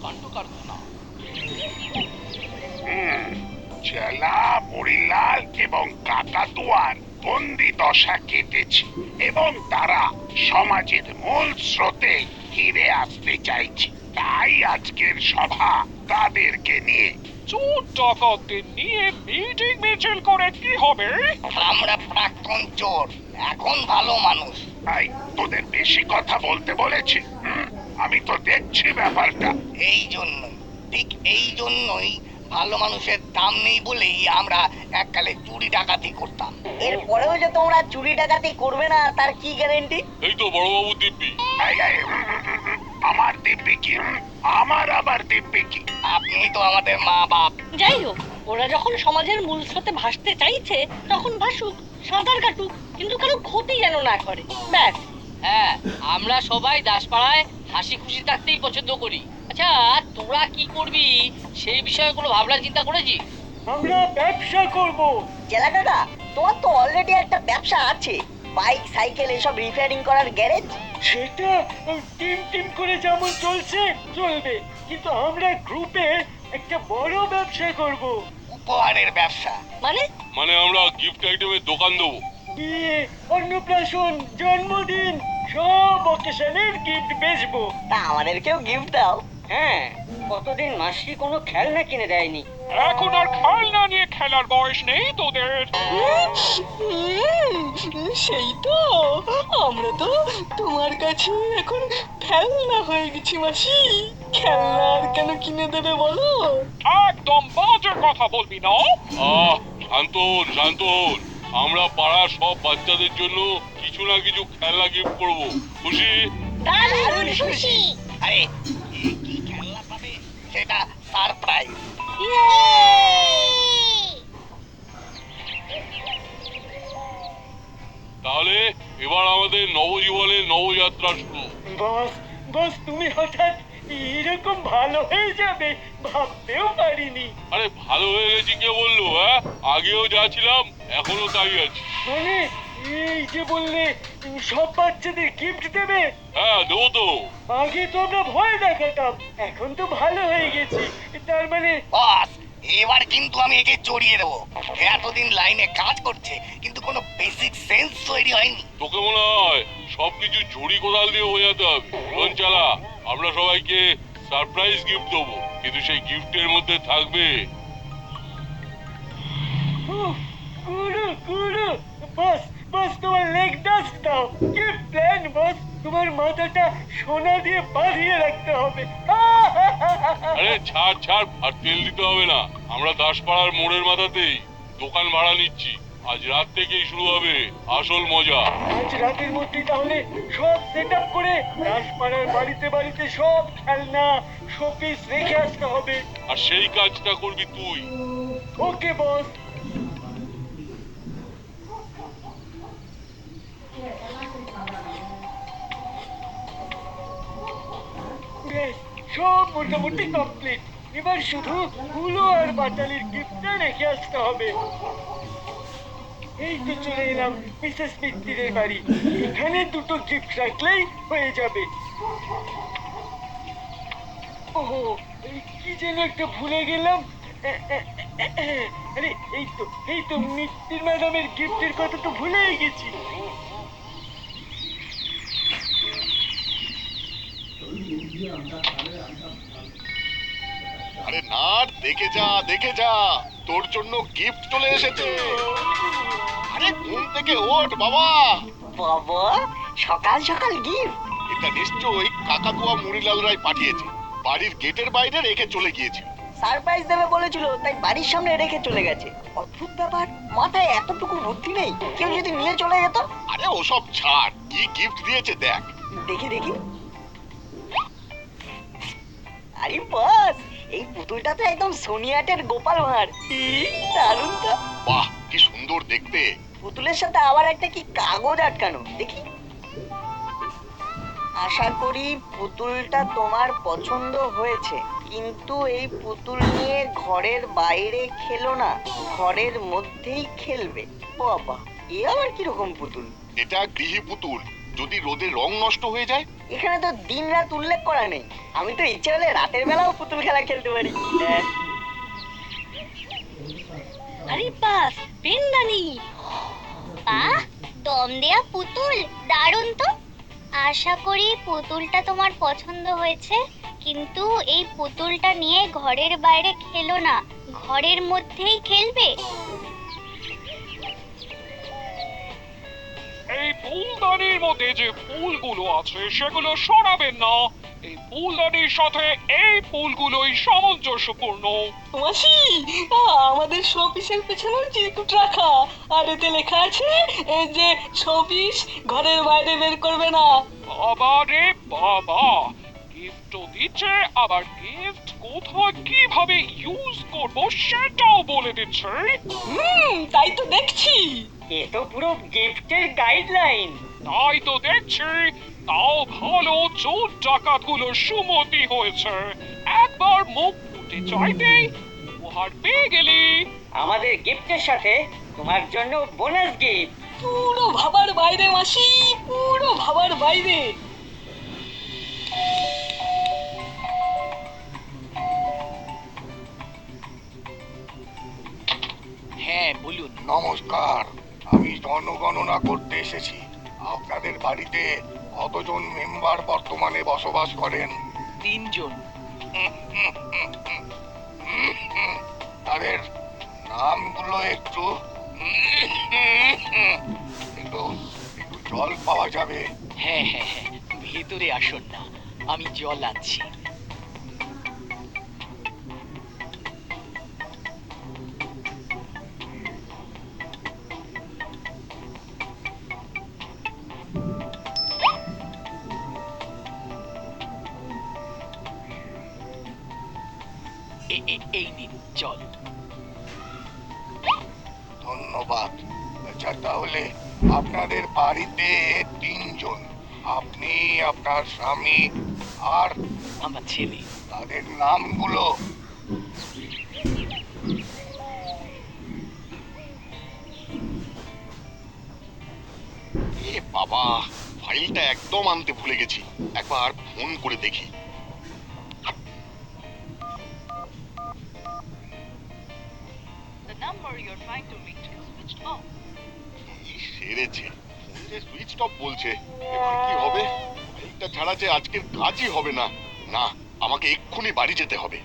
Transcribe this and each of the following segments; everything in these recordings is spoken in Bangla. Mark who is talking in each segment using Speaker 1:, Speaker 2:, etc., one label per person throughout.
Speaker 1: কাণ্ড কারখানা।
Speaker 2: চেলা, মরিলাল এবং কাকাতুয়ার বন্দি দশা কেটেছে এবং তারা সমাজের মূল স্রোতে ফিরে আসতে চাইছে। তাই আজকের সভা তাদেরকে নিয়ে।
Speaker 1: চোর ডাকাতদের নিয়ে মিটিং মিছিল করে কি হবে?
Speaker 3: আমরা প্রাক্তন চোর, এখন ভালো মানুষ।
Speaker 2: তাই তোদের বেশি কথা বলতে বলেছে? আমি তো দেখছি ব্যাপারটা।
Speaker 3: এই জন্যই, ঠিক এই জন্যই ভালো মানুষের দাম নেই বলেই আমরা এককালে চুরি ডাকাতি করতাম।
Speaker 4: এরপরেও যে তোমরা চুরি ডাকাতি করবে না তার কি গ্যারেন্টি?
Speaker 1: এই তো বড়বাবু দিব্যি।
Speaker 2: আমার দিব্যি কি? আমার আবার দিব্যি কি?
Speaker 3: আপনি তো আমাদের মা বাপ।
Speaker 5: যাই হোক, ওরা যখন সমাজের মূল স্রোতে ভাসতে চাইছে তখন ভাসুক, সাঁতার কাটুক, কিন্তু কারো ক্ষতি যেন না করে, ব্যাস।
Speaker 6: হ্যাঁ, আমরা সবাই দাসপাড়ায় হাসি খুশি থাকতেই পছন্দ করি। আচ্ছা, তোরা কি করবি সেই বিষয়ে কোনো ভাবনা চিন্তা করেছিস?
Speaker 4: আমরা ব্যবসা করব। জেলা কাকা, তোমার তো অলরেডি একটা ব্যবসা আছে, বাইক সাইকেল এসব রিপেয়ারিং করার গ্যারেজ।
Speaker 7: সেটা টিম টিম করে যেমন চলছে চলবে, কিন্তু আমরা গ্রুপে একটা বড় ব্যবসা করব।
Speaker 3: উপহারের ব্যবসা।
Speaker 5: মানে
Speaker 1: আমরা গিফট আইটেমের দোকান দেবো।
Speaker 7: বিয়ে, অন্নপ্রাশন, জন্মদিন সব অকেশনের গিফট বেচবো।
Speaker 4: তা আমাদেরকেও গিফট দাও।
Speaker 5: হ্যাঁ, কতদিন মাসি কোনো খেলনা কিনে দেয়নি।
Speaker 1: এখন আর খেলনা নিয়ে খেলার বয়স নেই তোদের।
Speaker 8: সেই তো, আমরা তো তোমার কাছে এখন খেলনা হয়ে গেছি মাসি। খেলনা আর কেন কিনে দেবে বলো?
Speaker 1: একদম বাজে কথা বলবি না। শান্তন শান্তন, আমরা পাড়ার সব বাচ্চাদের জন্য কিছু না কিছু খেলনা গিফট করব। খুশি?
Speaker 4: দারুণ খুশি।
Speaker 3: আরে কি খেলনা পাবে সেটা সারপ্রাইজ।
Speaker 1: তাহলে এবার আমাদের নবজীবনের নবযাত্রা শুরু।
Speaker 7: বস, বস তুমি হঠাৎ এরকম ভালো হয়ে যাবে ভাবতেও পারিনি।
Speaker 1: আরে ভালো হয়ে গেছি কে বললো? হ্যাঁ, আগেও যা ছিলাম এখনো তাই আছি।
Speaker 7: মানে এই যে বললে সব বাচ্চাদের গিফট দেবে,
Speaker 1: হ্যাঁ দেবো তো।
Speaker 7: আগে তো আমরা ভয় দেখাতাম, এখন তো ভালো হয়ে গেছি, তার মানে
Speaker 3: বস, এবার কিন্তু আমি একে চড়িয়ে দেবো। এতদিন লাইনে কাজ করছে কিন্তু কোনো বেসিক সেন্স তৈরি হয়নি।
Speaker 1: তোকে মনে হয় সবকিছু ঝুড়ি কোদাল দিয়ে বোঝাতে হবে। ফোন চালা, আমরা সবাইকে সারপ্রাইজ গিফট দেবো, কিন্তু সেই গিফটের মধ্যে থাকবে।
Speaker 7: গুরু গুরু, বস বস তোমার লেগ ডাস্ট দাও। কি প্ল্যান বস, তোমার মাথাটা সোনা দিয়ে বাঁধিয়ে রাখতে হবে।
Speaker 1: আরে ছাড় ছাড়, আর তেল দিতে হবে না। আমরা দাসপাড়ার মোড়ের মাথাতেই দোকান ভাড়া নিচ্ছি। আজ রাত থেকেই শুরু হবে আসল মজা।
Speaker 7: আজ রাতের মধ্যে তাহলে সব সেট আপ করে দাসপাড়ার বাড়িতে বাড়িতে সব খেলনা শোপিস রেখে আসতে হবে।
Speaker 1: আর সেই কাজটা করবি তুই।
Speaker 7: ওকে বস। বেশ, সব মোটামুটি কমপ্লিট। এবার শুধু হুলো আর বাটালির গিফটটা রেখে আসতে হবে। এই তো চলে এলাম মিসেস মিত্তিরের বাড়ি। এখানে দুটো গিফট রাখলেই হয়ে যাবে। ওহো, কি যেন একটা ভুলে গেলাম। আরে এই তো মিত্তির ম্যাডামের গিফটের কথা তো ভুলেই গেছি।
Speaker 2: আরে নাট, দেখে যা দেখে যা, তোর জন্য গিফট চলে এসেছে। আরে ঘুম থেকে ওঠ বাবা।
Speaker 4: বাবা, সকাল সকাল গিফট?
Speaker 2: এটা নিশ্চয়ই কাকাতুয়া মুড়িলাল রায় পাঠিয়েছে। বাড়ির গেটের বাইরে রেখে চলে গিয়েছিল।
Speaker 4: সারপ্রাইজ দেবে বলেছিল, তাই বাড়ির সামনে রেখে চলে গেছে। অদ্ভুত ব্যাপার, মাথায় এতটুকু বুদ্ধি নেই। কেউ যদি নিয়ে চলে যেত।
Speaker 2: আরে ওসব ছাড়, কি গিফট দিয়েছে দেখ।
Speaker 4: দেখি দেখি। আরে বস, এই পুতুলটা তো একদম সোনিয়াটের গোপাল ভাঁড়। দারুণ তো।
Speaker 2: বাহ, কি সুন্দর দেখতে।
Speaker 4: পুতুলের সাথে আবার একটা কি কাগজ আটকানো, দেখি। আশা করি পুতুলটা তোমার পছন্দ হয়েছে, কিন্তু এই পুতুল নিয়ে ঘরের বাইরে খেলো না, ঘরের মধ্যেই খেলবে। বাবা, এ আবার কিরকম পুতুল?
Speaker 2: এটা গৃহী পুতুল, যদি রোদে রং নষ্ট হয়ে যায়?
Speaker 4: এখানে তো দিন রাত উল্লেখ করা নেই। আমি তো ইচ্ছে হলে রাতের বেলাও পুতুল খেলা খেলতে পারি।
Speaker 5: আরে বাস পেনদানি।
Speaker 9: বাহ, দম দেয়া পুতুল, দারুণ তো। আশা করি পুতুলটা তোমার পছন্দ হয়েছে, কিন্তু এই পুতুলটা নিয়ে ঘরের বাইরে খেলো না, ঘরের মধ্যেই খেলবে।
Speaker 1: এই ফুলদানির মধ্যে যে ফুলগুলো আছে সেগুলো সরাবেন না। এই ফুলদানির সাথে এই ফুলগুলোই সামঞ্জস্যপূর্ণ।
Speaker 8: মাসি, আমাদের শোপিসের পেছনেও চিরকুট রাখা, আর এতে লেখা আছে যে শোপিস ঘরের বাইরে বের করবে না।
Speaker 1: বাবা রে বাবা, গিফটও দিচ্ছে, আবার গিফট কোথায় কিভাবে ইউজ করব সেটাও বলে দিচ্ছে।
Speaker 8: তাই তো দেখছি।
Speaker 7: এ তো পুরো গিফটের গাইডলাইন।
Speaker 1: তাই তো দেখছি। তাও ভালো চোর ডাকাত গুলো সুমতি হয়েছে। একবার মুখ ফুটে চাইতেই উপহার পেয়ে গেলি।
Speaker 7: আমাদের গিফটের সাথে তোমার জন্য বোনাস গিফট।
Speaker 8: পুরো ভাবার বাইরে মাসি, পুরো ভাবার বাইরে।
Speaker 6: হ্যাঁ বলুন।
Speaker 2: নমস্কার, আমি জনগণনা করতে এসেছি। আপনাদের বাড়িতে কতজন মেম্বার বর্তমানে বসবাস করেন?
Speaker 6: 3 জন।
Speaker 2: তাদের নামগুলো একটু একটু একটু জল পাওয়া যাবে?
Speaker 6: হ্যাঁ হ্যাঁ হ্যাঁ, ভেতরে আসুন না, আমি জল আনছি। এই নিন জল।
Speaker 2: ধন্যবাদ। আচ্ছা, তাহলে আপনাদের বাড়িতে 3 জন, আপনি, আপনার স্বামী আর
Speaker 6: আমার ছেলে।
Speaker 2: তাদের নামগুলো? এ বাবা, ফাইলটা একদম আনতে ভুলে গেছি। একবার ফোন করে দেখি। কি সেরেছে, ফোন যে সুইচ অফ বলছে। এবার কি হবে? ফাইলটা ছাড়া যে আজকের কাজই হবে না। না, আমাকে এক্ষুনি বাড়ি যেতে হবে।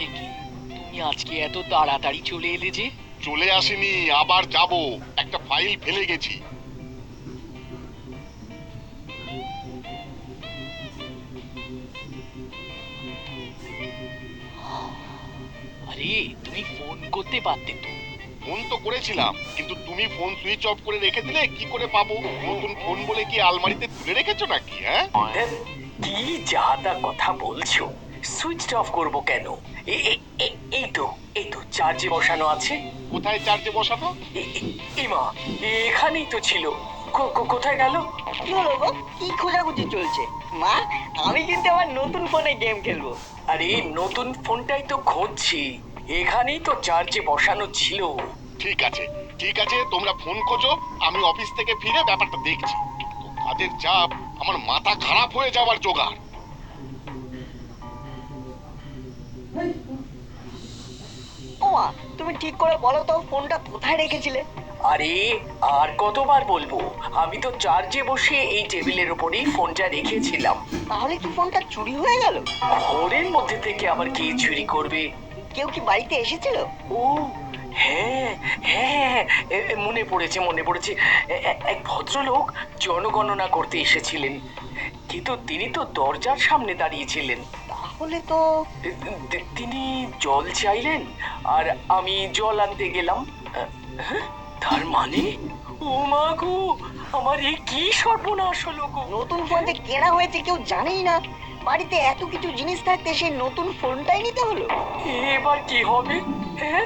Speaker 6: এ কি, তুমি আজকে এত তাড়াতাড়ি চলে এলে যে?
Speaker 2: চলে আসেনি, আবার যাব। একটা ফাইল ফেলে গেছি।
Speaker 6: আরে তুমি ফোন করতে পারতে তো।
Speaker 2: ফোন তো করেছিলাম, কিন্তু তুমি ফোন সুইচ অফ করে রেখে দিলে, কি করে পাবো? নতুন ফোন বলে কি আলমারিতে তুলে রেখেছো নাকি? হ্যাঁ,
Speaker 10: কি যা তা কথা বলছো? সুইচ অফ করব কেন? এই তো চার্জে বসানো আছে।
Speaker 2: কোথায় চার্জে বসানো?
Speaker 10: মা, এখানেই তো ছিল। কোথায় গেল?
Speaker 4: কি হলো গো? কি খোঁজাখুঁজি চলছে? মা, আমি কিন্তু আমার নতুন ফোনে গেম খেলবো।
Speaker 10: আরে নতুন ফোনটাই তো খুঁজছি, এখানেই তো চার্জে বসানো ছিল।
Speaker 2: ঠিক আছে ঠিক আছে, তোমরা ফোন খোঁজো, আমি অফিস থেকে ফিরে ব্যাপারটা দেখছি। তো কাজের চাপ, আমার মাথা খারাপ হয়ে যাওয়ার জোগাড়।
Speaker 4: ও মা, তুমি ঠিক করে বলো তো ফোনটা কোথায় রেখেছিলে?
Speaker 10: আরে আর কতবার বলবো, আমি তো চার্জে বসে এই টেবিলের উপরেই ফোনটা রেখেছিলাম।
Speaker 4: তাহলে কি ফোনটা চুরি হয়ে গেল?
Speaker 10: ঘরের মধ্যে থেকে আবার কে চুরি করবে?
Speaker 4: কেউ কি বাড়িতে এসেছিল?
Speaker 10: ও হ্যাঁ হ্যাঁ, মনে পড়েছে। এক ভদ্রলোক জনগণনা করতে এসেছিলেন, কিন্তু তিনি তো দরজার সামনে দাঁড়িয়েছিলেন।
Speaker 4: তাহলে তো
Speaker 10: তিনি জল চাইলেন, আর আমি জল আনতে গেলাম। হ্যাঁ, তার মানে ও মা গো, আমার এই কি সর্বনাশ হলো গো!
Speaker 4: নতুন ফোন যে কেনা হয়েছে কেউ জানেই না। বাড়িতে এত কিছু জিনিস থাকতে সেই নতুন ফোনটাই নিতে হলো।
Speaker 10: এবার কি হবে? হ্যাঁ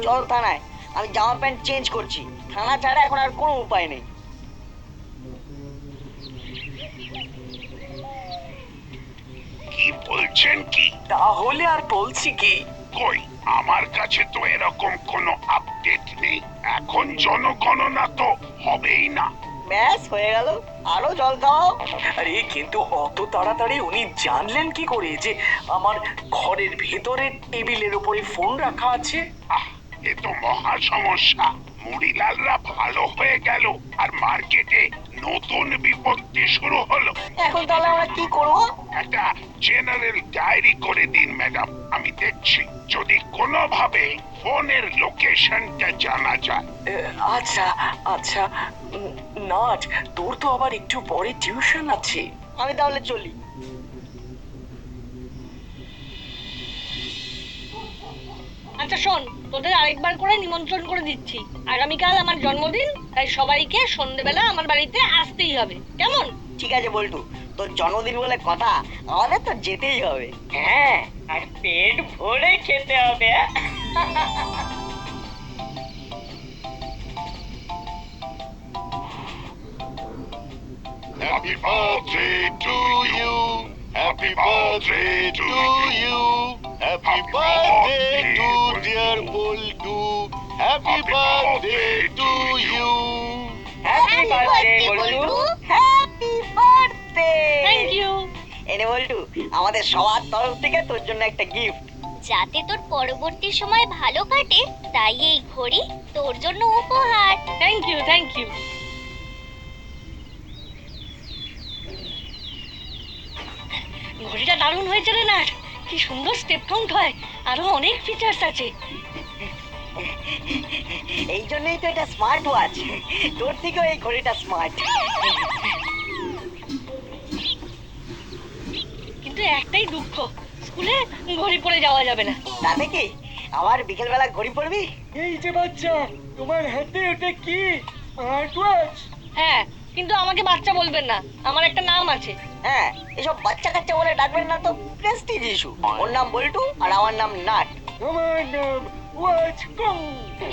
Speaker 4: চল থানায়, আমি জামা প্যান্ট চেঞ্জ করছি। থানা ছাড়া এখন আর কোনো উপায় নেই।
Speaker 2: কি বলছেন কি?
Speaker 10: তাহলে আর বলছি কি,
Speaker 2: কই আমার কাছে তো এরকম কোনো আপডেট নেই। এখন জনগণনা তো হবেই না।
Speaker 4: ব্যাস হয়ে গেল, আরো জল খাওয়াও।
Speaker 10: আরে কিন্তু অত তাড়াতাড়ি উনি জানলেন কি করে যে আমার ঘরের ভেতরে টেবিলের উপরে ফোন রাখা আছে?
Speaker 2: আহ, এ তো মহা সমস্যা। মুড়িলালরা ভালো হয়ে গেল আর মার্কেটে নতুন বিপত্তি শুরু হলো।
Speaker 4: এখন তাহলে আমরা কি করবো?
Speaker 2: একটা জেনারেল ডায়েরি করে দিন ম্যাডাম, আমি দেখছি যদি কোনোভাবে ফোনের লোকেশনটা জানা যায়।
Speaker 10: আচ্ছা আচ্ছা, নাট তোর তো আবার একটু পরে টিউশন আছে।
Speaker 4: আমি তাহলে চলি।
Speaker 5: আচ্ছা শোন, তোদের আরেকবার করে নিমন্ত্রণ করে দিচ্ছি। আগামীকাল আমার জন্মদিন, তাই সবাইকে সন্ধ্যেবেলা আমার বাড়িতে আসতেই হবে, কেমন?
Speaker 4: ঠিক আছে বল্টু, তোর জন্মদিন বলে কথা, আমাদের তো যেতেই হবে।
Speaker 7: হ্যাঁ, আর পেট ভরে খেতে হবে।
Speaker 2: Happy birthday to you. Happy birthday to you. Happy birthday to dear Boltu. Happy birthday to you.
Speaker 7: Happy birthday Boltu.
Speaker 4: Happy birthday.
Speaker 5: Thank you.
Speaker 4: এনে বল্টু, আমাদের সবার তরফ থেকে তোর জন্য একটা গিফট।
Speaker 9: যাতে তোর পরবর্তী সময় ভালো কাটে তাই এই ঘড়ি তোর জন্য উপহার।
Speaker 5: Thank you, thank you. ঘড়িটা দারুণ হয়েছে রে নাট, কি সুন্দর স্টেপ কাউন্ট হয়, আরো অনেক ফিচার্স আছে।
Speaker 4: এই জন্যই তো এটা স্মার্ট ওয়াচ। তোর থেকেও এই ঘড়িটা স্মার্ট।
Speaker 5: কিন্তু একটাই দুঃখ, স্কুলে ঘড়ি পরে যাওয়া যাবে না।
Speaker 4: তাতে কি, আবার বিকেলবেলা ঘড়ি পরবি?
Speaker 7: এই যে বাচ্চা, তোমার হাতে ওটা কি? Smart watch?
Speaker 5: হ্যাঁ, কিন্তু আমাকে বাচ্চা বলবেন না, আমার একটা নাম আছে।
Speaker 4: হ্যাঁ, এসব বাচ্চা কাচ্চা বলে ডাকবেন না তো, প্রেস্টিজ ইস্যু। ওর নাম বল্টু আর আমার নাম নাট।
Speaker 7: আমার নাম ওয়াচ কং।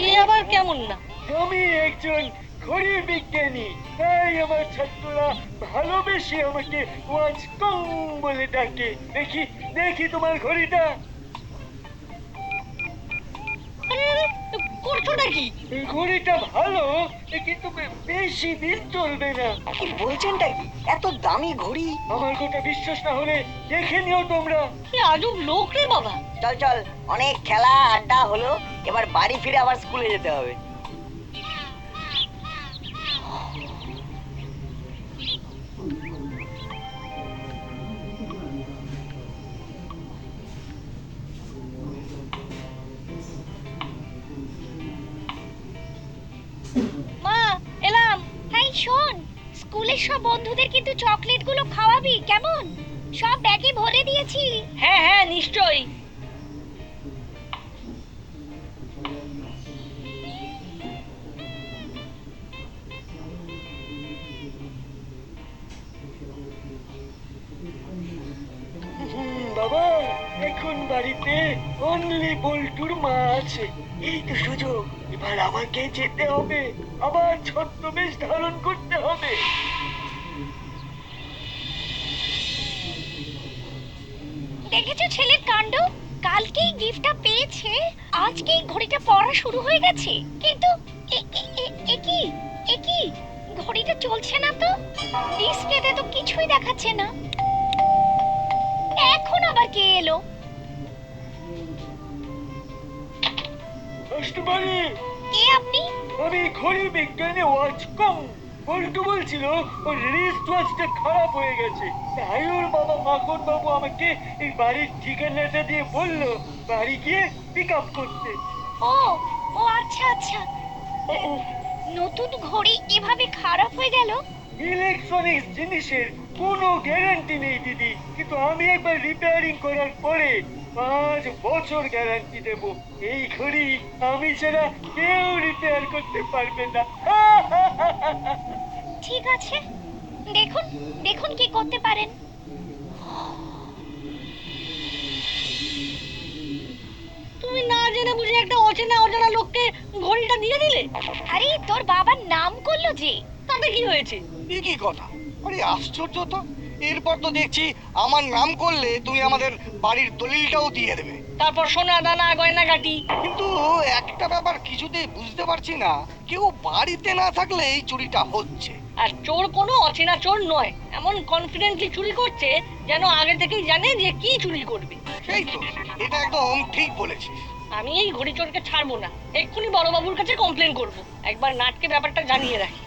Speaker 5: এ আবার কেমন না?
Speaker 7: আমি একজন ঘড়ি বিজ্ঞানী, তাই আমার ছাত্ররা ভালোবেসে আমাকে ওয়াচ কং বলে ডাকে। দেখি দেখি তোমার ঘড়িটা।
Speaker 5: আরে আরে, করছোটা কি?
Speaker 7: এই ঘড়িটা ভালো, কিন্তু বেশি দিন চলবে না।
Speaker 4: কি বলছেনটা কি? এত দামি ঘড়ি?
Speaker 7: আমার কথা বিশ্বাস না হলে দেখে নিও তোমরা।
Speaker 5: কি আজব লোক রে বাবা।
Speaker 4: চল চল, অনেক খেলা আড্ডা হলো, এবার বাড়ি ফিরে আবার স্কুলে যেতে হবে।
Speaker 5: মা, এলাম।
Speaker 9: তাই শোন, স্কুলের সব বন্ধুদের কিন্তু চকলেটগুলো খাওয়াবি, কেমন? সব ব্যাগে ভরে দিয়েছি।
Speaker 5: হ্যাঁ হ্যাঁ, নিশ্চয়ই।
Speaker 7: বাবা, এখন বাড়িতে অনলি বল্টুর মা আছে। এই তো সুযোগ, এবার আমাকে যেতে হবে, আবার ছদ্মবেশ ধারণ করতে হবে।
Speaker 9: দেখেছো ছেলের কাণ্ড? কালকেই গিফটটা পেয়েছে, আজকেই ঘড়িটা পরা শুরু হয়ে গেছে। কিন্তু এ কি ঘড়িটা চলছে না তো, ডিসপ্লেতে তো কিছুই দেখাচ্ছে না। এখন আবার কে এলো?
Speaker 7: কাস্টমারে,
Speaker 9: কে আপনি?
Speaker 7: আমি ঘড়ি বিজ্ঞানী ওয়াচ কম। বল্টু বলছিল ওর রিস্ট ওয়াচটা খারাপ হয়ে গেছে, তাই ওর বাবা মাখন বাবু আমাকে এই বাড়ির ঠিকানাটা দিয়ে বলল বাড়ি গিয়ে পিক আপ করতে।
Speaker 9: ও ও আচ্ছা আচ্ছা, নতুন ঘড়ি এভাবে খারাপ হয়ে গেল?
Speaker 7: ইলেকট্রনিক্স জিনিসের কোনো গ্যারান্টি নেই দিদি, কিন্তু আমি একবার রিপেয়ারিং করার পরে 5 বছর গ্যারান্টি দেব। এই ঘড়ি আমি ছাড়া কেউ রিপেয়ার করতে পারবে না।
Speaker 9: ঠিক আছে, দেখুন দেখুন কি করতে পারেন।
Speaker 5: অচেনা অজানা লোককে ঘড়িটা দিয়ে দিলে?
Speaker 9: আরে তোর বাবার নাম করলো যে।
Speaker 5: তাতে কি হয়েছে?
Speaker 3: কি কথা? আরে আশ্চর্য তো, এরপর তো দেখছি আমার নাম করলে তুমি আমাদের বাড়ির দলিলটাও দিয়ে দেবে।
Speaker 5: তারপর সোনা দানা গয়না গাটি।
Speaker 3: কিন্তু একটা ব্যাপার কিছুতেই বুঝতে পারছি না, কেউ বাড়িতে না থাকলে এই চুরিটা হচ্ছে।
Speaker 5: আর চোর কোনো অচেনা চোর নয়, এমন কনফিডেন্টলি চুরি করছে যেন আগে থেকেই জানে যে কি চুরি করবে।
Speaker 3: সেই তো, এটা একদম ঠিক বলেছিস।
Speaker 5: আমি এই ঘড়ি চোরকে ছাড়বো না, এক্ষুনি বড়বাবুর কাছে কমপ্লেন করব। একবার নাটকে ব্যাপারটা জানিয়ে রাখি।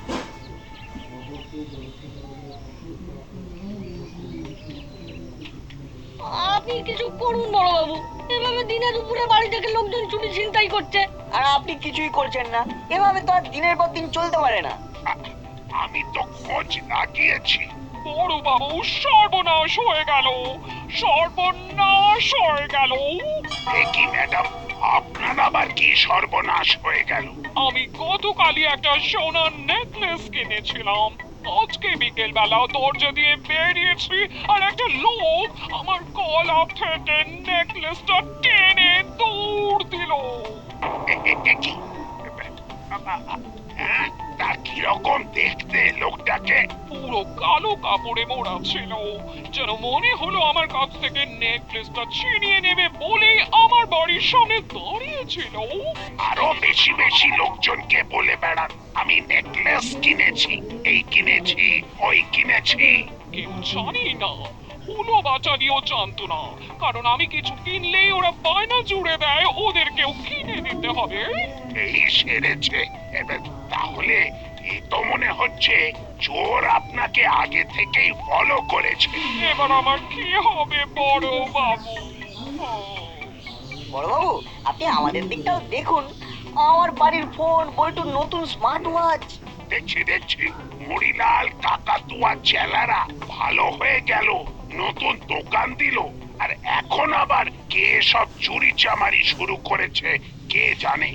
Speaker 5: আপনি কিছু করুন বড়বাবু, এভাবে দিনে দুপুরে বাড়ি থেকে লোকজন চুরি ছিনতাই করছে।
Speaker 4: আর আপনি কিছুই করছেন না, এভাবে তো আর দিনের পর দিন চলতে পারে না।
Speaker 2: আমি তো খোঁজ লাগিয়েছি।
Speaker 1: বড় বাবু, সর্বনাশ হয়ে গেল, সর্বনাশ হয়ে গেল।
Speaker 2: কি ম্যাডাম, আপনার আবার কি সর্বনাশ হয়ে গেল?
Speaker 1: আমি গতকালই একটা সোনার নেকলেস কিনেছিলাম। আজকে বিকেল বেলা দরজা দিয়ে বেরিয়েছি আর একটা লোক আমার গলা থেকে নেকলেসটা টেনে দৌড় দিল।
Speaker 2: তা কিরকম দেখতে লোকটাকে?
Speaker 1: পুরো কালো কাপড়ে মোড়া ছিল, যেন মনে হলো আমার কাছ থেকে নেকলেসটা ছিনিয়ে নেবে বলেই আমার বাড়ির সামনে দাঁড়িয়েছিল।
Speaker 2: আরো বেশি বেশি লোকজনকে বলে বেড়ান আমি নেকলেস কিনেছি, এই কিনেছি, ওই কিনেছি।
Speaker 1: কেউ জানি না, হুলো বাচালিও জানতো না, কারণ আমি কিছু কিনলেই ওরা বায়না জুড়ে দেয় ওদেরকেও কিনে দিতে হবে।
Speaker 2: এই সেরেছে। এবার তাহলে এই তো মনে হচ্ছে চোর আপনাকে আগে থেকেই ফলো করেছে।
Speaker 1: এবার আমার কি হবে বড় বাবু?
Speaker 4: বড়বাবু, আপনি আমাদের দিকটাও দেখুন। আমার বাড়ির ফোন, বল্টুর নতুন স্মার্ট ওয়াচ।
Speaker 2: দেখছি দেখছি, মুড়িলাল কাকাতুয়া চেলারা ভালো হয়ে গেল, নতুন দোকান দিল, আর এখন আবার কে সব চুরি চামারি শুরু করেছে কে জানে।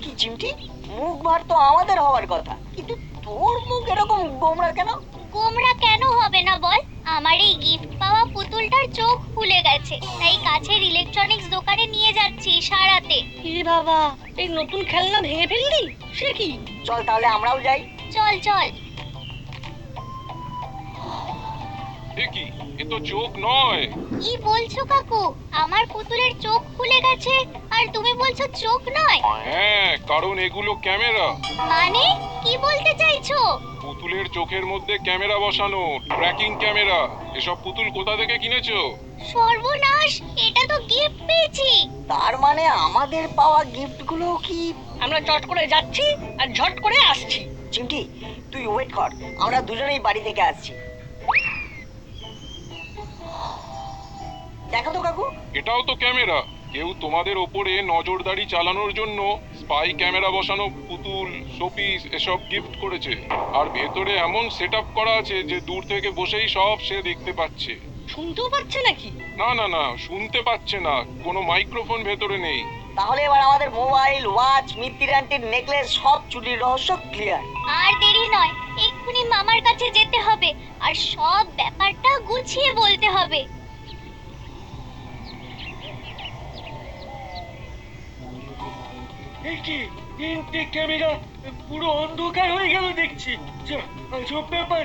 Speaker 4: কি চিমটি, মুখ ভার তো আমাদের হওয়ার কথা, কিন্তু তোর মুখ এরকম গোমড়া কেন?
Speaker 9: গোমরা কেন হবে না বল? আমার এই গিফট পাওয়া পুতুলটার চোখ খুলে গেছে, তাই কাছের ইলেকট্রনিক্স দোকানে নিয়ে যাচ্ছি সারাতে।
Speaker 5: এ বাবা, এই নতুন খেলনা ভেঙে ফেললি? সে কি?
Speaker 4: চল তাহলে আমরাও যাই।
Speaker 9: চল চল।
Speaker 1: এ কি, এ তো চোখ নয়।
Speaker 9: কি বলছো কাকু? আমার পুতুলের চোখ খুলে গেছে আর তুমি বলছো চোখ নয়?
Speaker 1: হ্যাঁ, কারণ এগুলো ক্যামেরা।
Speaker 9: মানে কি বলতে চাইছো?
Speaker 1: পুতুলের চোখের মধ্যে ক্যামেরা বসানো, ট্র্যাকিং ক্যামেরা। এসব পুতুল কোথা থেকে কিনেছো?
Speaker 9: সর্বনাশ, এটা তো গিফট পেয়েছি।
Speaker 4: তার মানে আমাদের পাওয়া গিফটগুলো কি?
Speaker 5: আমরা চট করে যাচ্ছি আর ঝট করে আসছি।
Speaker 4: চিমটি, তুই ওয়েট কর, আমরা দুজনেই বাড়ি থেকে আসছি। দেখো তো কাকু,
Speaker 1: এটাও তো ক্যামেরা। কেউ তোমাদের ওপরে নজরদারি চালানোর জন্য স্পাই ক্যামেরা বসানো পুতুল, শোপিস এসব গিফট করেছে। আর ভেতরে এমন সেটআপ করা আছে যে দূর থেকে বসেই সব সে দেখতে পাচ্ছে।
Speaker 5: শুনতেও পাচ্ছে নাকি?
Speaker 1: না না না, শুনতে পাচ্ছে না, কোনো মাইক্রোফোন ভেতরে নেই।
Speaker 4: তাহলে এবার আমাদের মোবাইল, ওয়াচ, মিত্তির আন্টির নেকলেস, সব চুরির রহস্য ক্লিয়ার।
Speaker 9: আর দেরি নয়, এক্ষুনি মামার কাছে যেতে হবে আর সব ব্যাপারটা গুছিয়ে বলতে হবে।
Speaker 7: এই কি, তিনটে ক্যামেরা, পুরো অন্ধকার হয়ে গেল দেখছি। আজব ব্যাপার।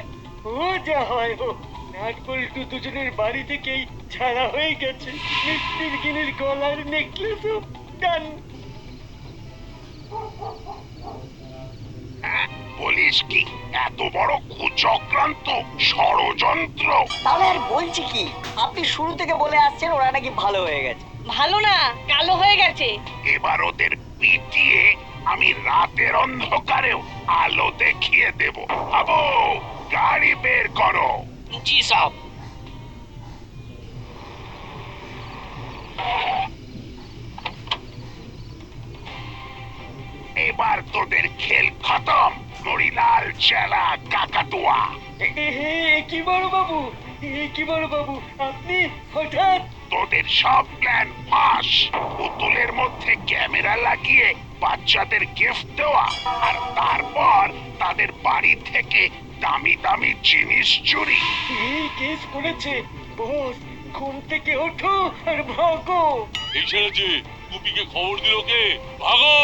Speaker 7: ও যা হয় হোক, নাট বল্টু দুজনের বাড়ি থেকেই ছাড়া হয়ে গেছে। মিষ্টির গিনির গলার নেকলেসও ডান।
Speaker 2: বলিস কি, এত বড় কুচক্রান্ত, ষড়যন্ত্র?
Speaker 4: তাহলে আর বলছি কি, আপনি শুরু থেকে বলে আসছেন ওরা নাকি ভালো হয়ে গেছে।
Speaker 5: ভালো না, কালো হয়ে গেছে।
Speaker 2: এবার ওদের পিটিয়ে আমি রাতের অন্ধকারেও আলো দেখিয়ে দেব। আবো, গাড়ি বের করো।
Speaker 6: জি সাহেব।
Speaker 2: এবার তোদের খেল খতম, মুড়িলাল চেলা কাকাতুয়া।
Speaker 7: কি বড় বাবু, কি বড় বাবু, আপনি হঠাৎ?
Speaker 2: তোদের সব প্ল্যান ফাঁস। পুতুলের মধ্যে ক্যামেরা লাগিয়ে বাচ্চাদের গিফট দেওয়া আর তারপর তাদের বাড়ি থেকে দামি দামি জিনিস চুরি।
Speaker 7: এই কেস করেছে বস, ঘুম থেকে ওঠো আর ভাগো।
Speaker 1: এই ছেড়েছে গুপিকে খবর দিল কে? ভাগো!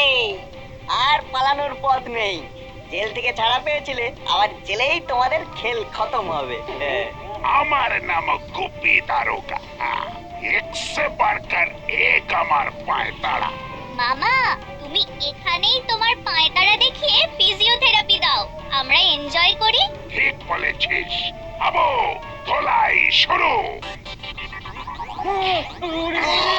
Speaker 4: আর পালানোর পথ নেই। জেল থেকে ছাড়া পেয়েছিলে, আবার জেলেই তোমাদের খেল খতম হবে।
Speaker 2: আমার নাম গুপি দারোগা। একসে বাড়কার এক আমার পায়তারা।
Speaker 9: মামা তুমি এখানেই তোমার পায়তারা দেখিয়ে ফিজিওথেরাপি দাও, আমরা এনজয় করি।
Speaker 2: ঠিক বলেছিস। আবো ধোলাই শুরু।
Speaker 7: ওরে বাবা!